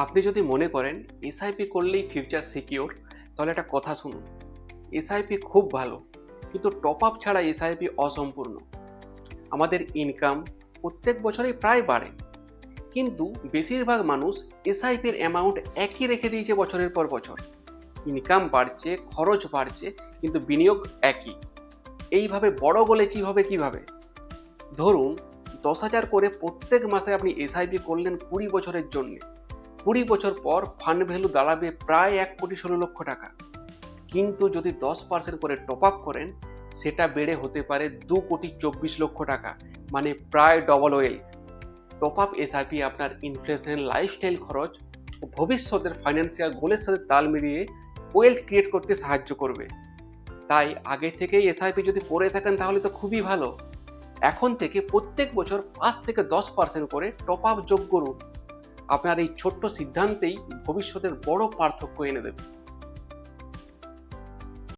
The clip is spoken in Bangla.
আপনি যদি মনে করেন এসআইপি করলেই ফিউচার সিকিউর, তাহলে একটা কথা শুনুন। এসআইপি খুব ভালো, কিন্তু টপ আপ ছাড়া এসআইপি অসম্পূর্ণ। আমাদের ইনকাম প্রত্যেক বছরই প্রায় বাড়ে, কিন্তু বেশিরভাগ মানুষ এসআইপির অ্যামাউন্ট একই রেখে দিয়েছে বছরের পর বছর। ইনকাম বাড়ছে, খরচ বাড়ছে, কিন্তু বিনিয়োগ একই। এইভাবে বড় গোলেচি হবে কিভাবে? ধরুন 10,000 করে প্রত্যেক মাসে আপনি এসআইপি করলেন 20 বছরের জন্য। 20 বছর পর ফান্ড ভ্যালু দাঁড়াবে প্রায় 1,16,00,000 টাকা। কিন্তু যদি 10% করে টপ আপ করেন, সেটা বেড়ে হতে পারে 2,24,00,000 টাকা, মানে প্রায় double wealth. Top up SIP আপনার ইনফ্লেশন, লাইফস্টাইল খরচ ও ভবিষ্যতের ফাইন্যান্সিয়াল গোলের সাথে তাল মিলিয়ে ওয়েলথ ক্রিয়েট করতে সাহায্য করবে। তাই আগে থেকেই এসআইপি যদি করে থাকেন তাহলে তো খুবই ভালো। এখন থেকে প্রত্যেক বছর 5 থেকে 10% করে টপ আপ যোগ করুন। আপনার এই ছোট্ট সিদ্ধান্তেই ভবিষ্যতের বড় পার্থক্য এনে দেবে।